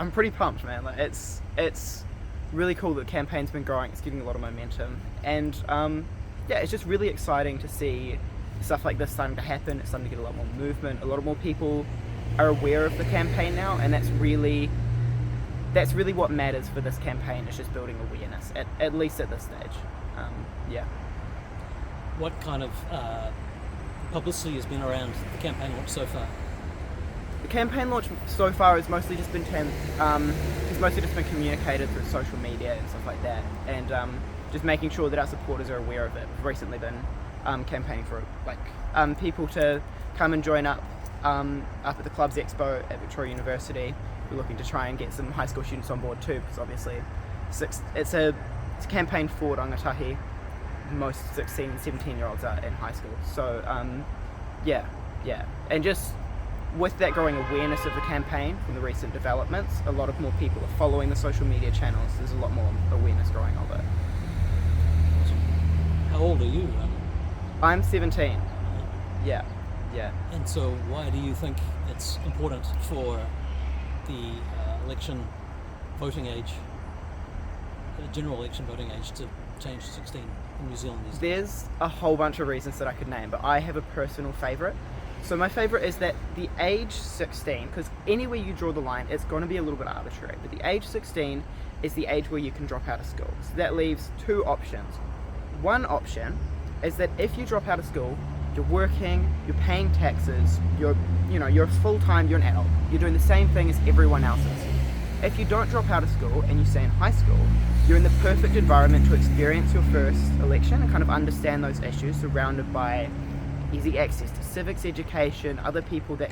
I'm pretty pumped, man. Like it's really cool that the campaign's been growing. It's getting a lot of momentum, and yeah, it's just really exciting to see stuff like this starting to happen. It's starting to get a lot more movement. A lot more people are aware of the campaign now, and that's really what matters for this campaign. Is just building awareness, at least at this stage. Yeah. What kind of publicity has been around the campaign launch so far? The campaign launch so far has mostly just been communicated through social media and stuff like that, and just making sure that our supporters are aware of it. We've recently been campaigning for people to come and join up at the Clubs Expo at Victoria University. We're looking to try and get some high school students on board too, because obviously it's a campaign for rangatahi. Most 16 and 17 year olds are in high school, so yeah, and just with that growing awareness of the campaign from the recent developments, a lot of more people are following the social media channels. There's a lot more awareness growing of it. How old are you? I'm 17. Yeah. And so why do you think it's important for the election voting age, general election voting age, to change to 16 in New Zealand? There's a whole bunch of reasons that I could name, but I have a personal favourite. So my favourite is that the age 16, because anywhere you draw the line, it's going to be a little bit arbitrary, but the age 16 is the age where you can drop out of school. So that leaves two options. One option is that if you drop out of school, you're working, you're paying taxes, you're full-time, you're an adult. You're doing the same thing as everyone else is. If you don't drop out of school and you stay in high school, you're in the perfect environment to experience your first election and kind of understand those issues, surrounded by easy access to civics education, other people that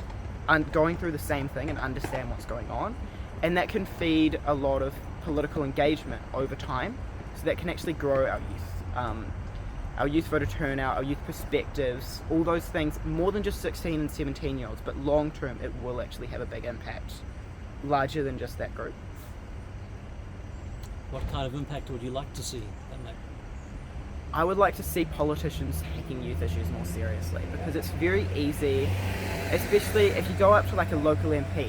are going through the same thing and understand what's going on. And that can feed a lot of political engagement over time. So that can actually grow our youth voter turnout, our youth perspectives, all those things, more than just 16 and 17 year olds, but long term it will actually have a big impact, larger than just that group. What kind of impact would you like to see that make? I would like to see politicians taking youth issues more seriously, because it's very easy, especially if you go up to like a local MP,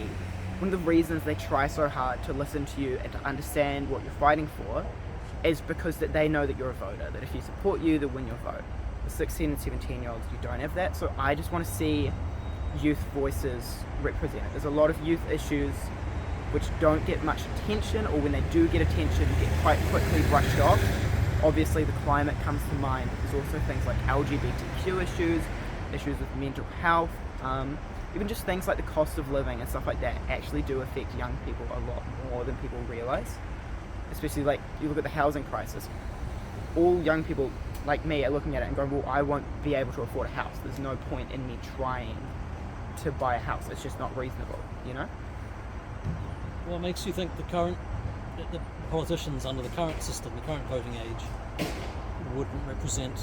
one of the reasons they try so hard to listen to you and to understand what you're fighting for is because that they know that you're a voter, that if you support you, they'll win your vote. The 16 and 17 year olds, you don't have that, so I just want to see youth voices represented. There's a lot of youth issues which don't get much attention, or when they do get attention, get quite quickly brushed off. Obviously the climate comes to mind, but there's also things like LGBTQ issues with mental health, even just things like the cost of living and stuff like that actually do affect young people a lot more than people realise. Especially like, you look at the housing crisis, all young people like me are looking at it and going, well, I won't be able to afford a house. There's no point in me trying to buy a house. It's just not reasonable, you know? What makes you think the politicians under the current system, the current voting age, wouldn't represent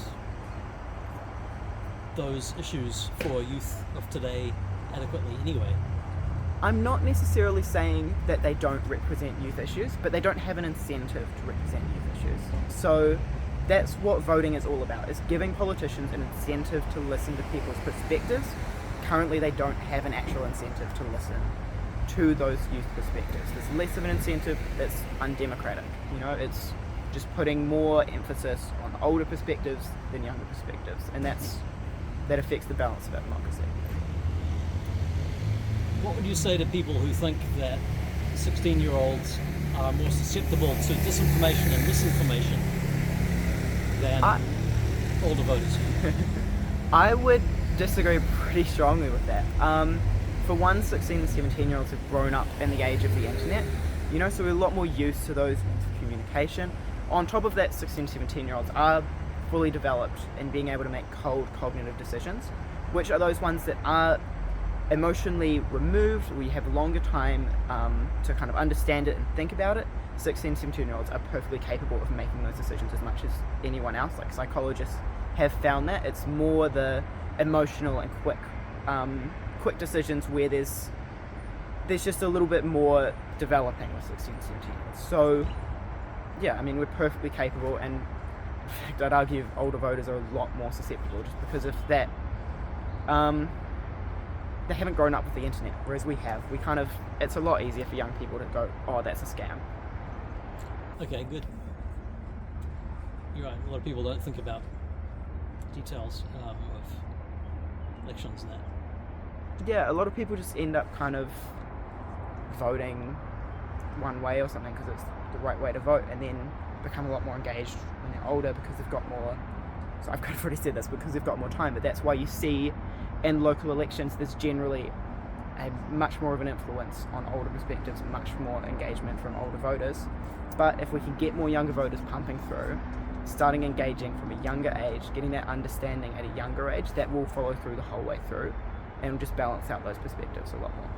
those issues for youth of today adequately anyway? I'm not necessarily saying that they don't represent youth issues, but they don't have an incentive to represent youth issues. So that's what voting is all about, is giving politicians an incentive to listen to people's perspectives. Currently they don't have an actual incentive to listen to those youth perspectives. There's less of an incentive. It's undemocratic. It's just putting more emphasis on older perspectives than younger perspectives, and that affects the balance of our democracy. What would you say to people who think that 16-year-olds are more susceptible to disinformation and misinformation than older voters? I would disagree pretty strongly with that. For one, 16 and 17-year-olds have grown up in the age of the internet, so we're a lot more used to those forms of communication. On top of that, 16 and 17-year-olds are fully developed in being able to make cold cognitive decisions, which are those ones that are emotionally removed. We have a longer time to kind of understand it and think about it. 16, 17-year-olds are perfectly capable of making those decisions as much as anyone else. Like, psychologists have found that. It's more the emotional and quick decisions where there's just a little bit more developing with 16, 17-year-olds. So, yeah, I mean, we're perfectly capable, and in fact, I'd argue older voters are a lot more susceptible just because of that they haven't grown up with the internet, whereas we have. It's a lot easier for young people to go, oh, that's a scam. Okay, good. You're right. A lot of people don't think about details of elections and that. Yeah, a lot of people just end up kind of voting one way or something because it's the right way to vote, and then become a lot more engaged when they're older because they've got more. So I've kind of already said this, because they've got more time, but that's why you see in local elections there's generally a much more of an influence on older perspectives, much more engagement from older voters. But if we can get more younger voters pumping through, starting engaging from a younger age, getting that understanding at a younger age, that will follow through the whole way through and just balance out those perspectives a lot more.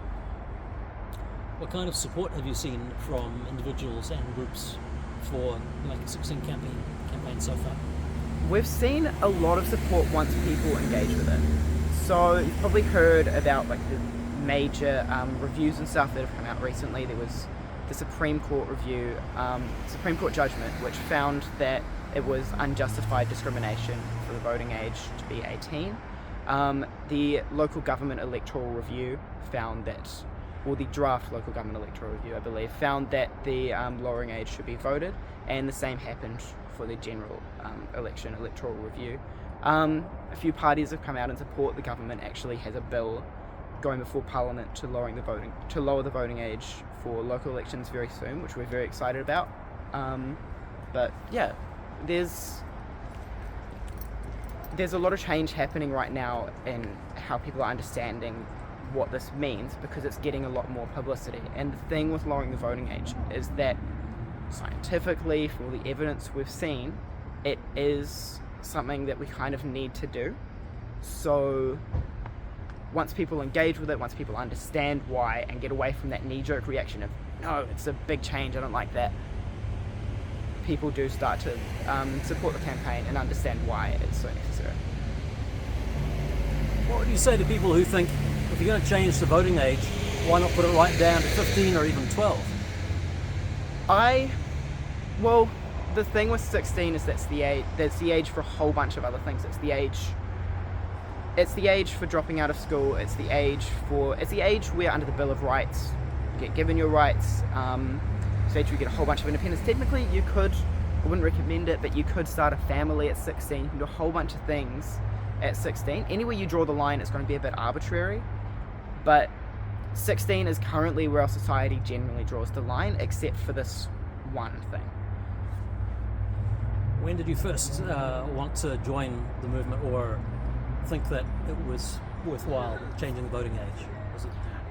What kind of support have you seen from individuals and groups for the Make It 16 campaign so far? We've seen a lot of support once people engage with it. So you've probably heard about like the major reviews and stuff that have come out recently. There was the Supreme Court review, Supreme Court judgment, which found that it was unjustified discrimination for the voting age to be 18. The local government electoral review found that, or the draft local government electoral review, I believe, found that the lowering age should be voted, and the same happened for the general election electoral review. A few parties have come out and support. The government actually has a bill going before Parliament to lower the voting age for local elections very soon, which we're very excited about. But yeah, there's a lot of change happening right now in how people are understanding what this means, because it's getting a lot more publicity. And the thing with lowering the voting age is that scientifically, for all the evidence we've seen, it is something that we kind of need to do. So once people engage with it, once people understand why and get away from that knee-jerk reaction of, no, it's a big change, I don't like that, people do start to support the campaign and understand why it's so necessary. What would you say to people who think, if you're going to change the voting age, why not put it right down to 15 or even 12? Well, the thing with 16 is that's the age for a whole bunch of other things. It's the age for dropping out of school. It's the age where under the Bill of Rights you get given your rights. It's the age where you get a whole bunch of independence. Technically, I wouldn't recommend it, but you could start a family at 16. You can do a whole bunch of things at 16. Anywhere you draw the line, it's going to be a bit arbitrary, but 16 is currently where our society generally draws the line, except for this one thing. When did you first want to join the movement, or think that it was worthwhile changing the voting age? Was it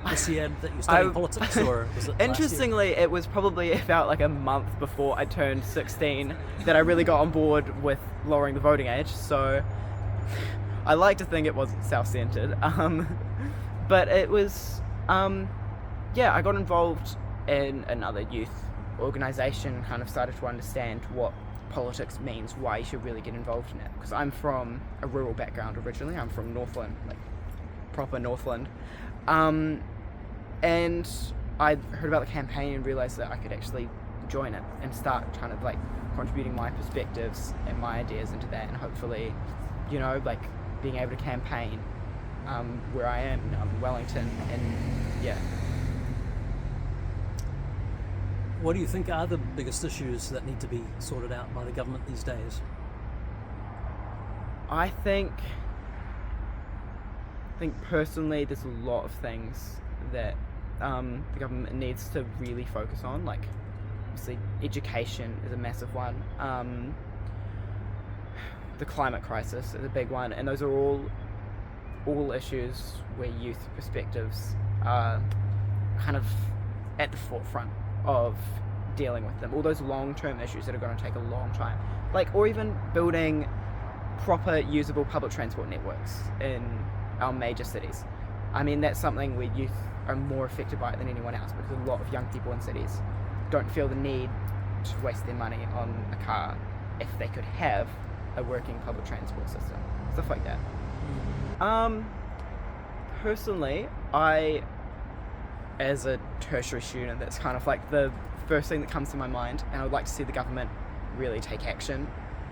this year that you studied politics, or was it Interestingly, last year? it was probably about like a month before I turned 16 that I really got on board with lowering the voting age. So I like to think it wasn't self-centered, but it was. I got involved in another youth organisation, kind of started to understand what politics means, why you should really get involved in it. Because I'm from a rural background originally. I'm from Northland, like proper Northland. And I heard about the campaign and realised that I could actually join it and start kind of like contributing my perspectives and my ideas into that, and hopefully, like being able to campaign where I am, Wellington, and yeah. What do you think are the biggest issues that need to be sorted out by the government these days? I think personally there's a lot of things that the government needs to really focus on. Like, obviously education is a massive one. The climate crisis is a big one, and those are all issues where youth perspectives are kind of at the forefront of dealing with them. All those long-term issues that are going to take a long time, or even building proper usable public transport networks in our major cities. I mean, that's something where youth are more affected by it than anyone else, because a lot of young people in cities don't feel the need to waste their money on a car if they could have a working public transport system, stuff like that. Personally, as a tertiary student, that's kind of like the first thing that comes to my mind, and I would like to see the government really take action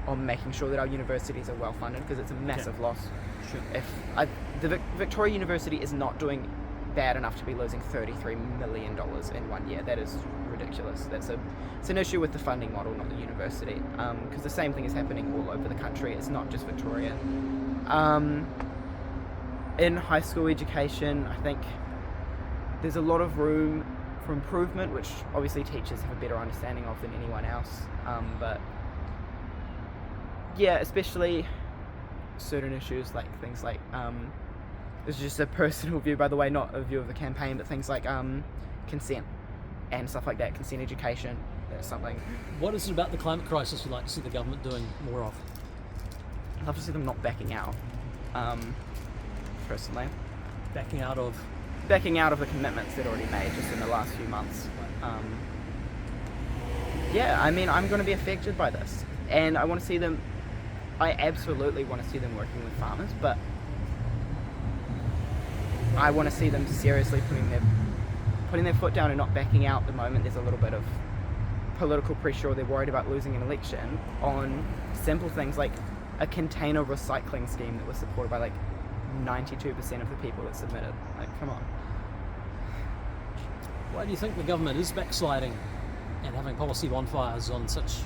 on making sure that our universities are well funded, because it's a massive loss. Sure. If Victoria University is not doing bad enough to be losing $33 million in 1 year. That is ridiculous. It's an issue with the funding model, not the university, because the same thing is happening all over the country. It's not just Victoria. In high school education, I think there's a lot of room for improvement, which obviously teachers have a better understanding of than anyone else. But yeah, especially certain issues like things like this is just a personal view, by the way, not a view of the campaign, but things like consent and stuff like that, consent education. That's something. What is it about the climate crisis you'd like to see the government doing more of? I'd love to see them not backing out. Personally, Backing out of. backing out of the commitments they'd already made just in the last few months. Yeah, I mean, I'm going to be affected by this, and I want to see them. I absolutely want to see them working with farmers, but I want to see them seriously putting their foot down and not backing out. At the moment, there's a little bit of political pressure, or they're worried about losing an election on simple things like a container recycling scheme that was supported by like 92% of the people that submitted. Like, come on. Why do you think the government is backsliding and having policy bonfires on such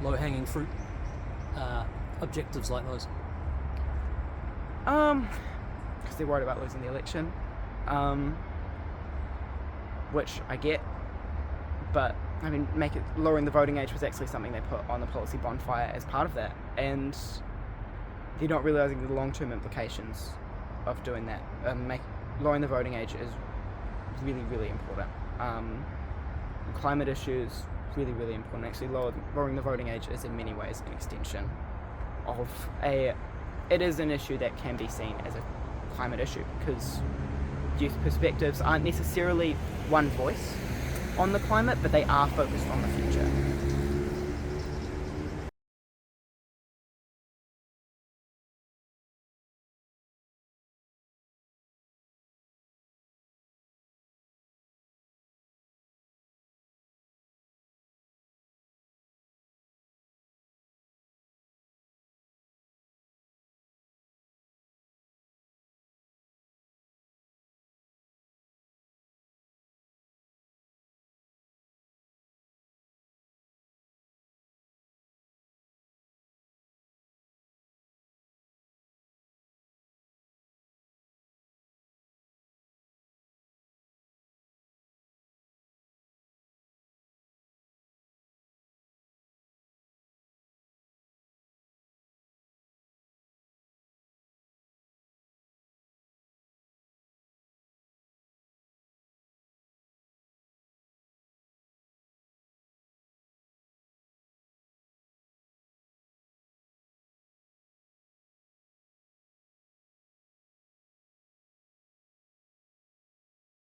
low-hanging fruit objectives like those? Because they're worried about losing the election, which I get, but I mean, lowering the voting age was actually something they put on the policy bonfire as part of that, and they're not realising the long-term implications of doing that. Lowering the voting age is really, really important. Climate issues, really, really important. Actually, lowering the voting age is in many ways an extension of it is an issue that can be seen as a climate issue, because youth perspectives aren't necessarily one voice on the climate, but they are focused on the future.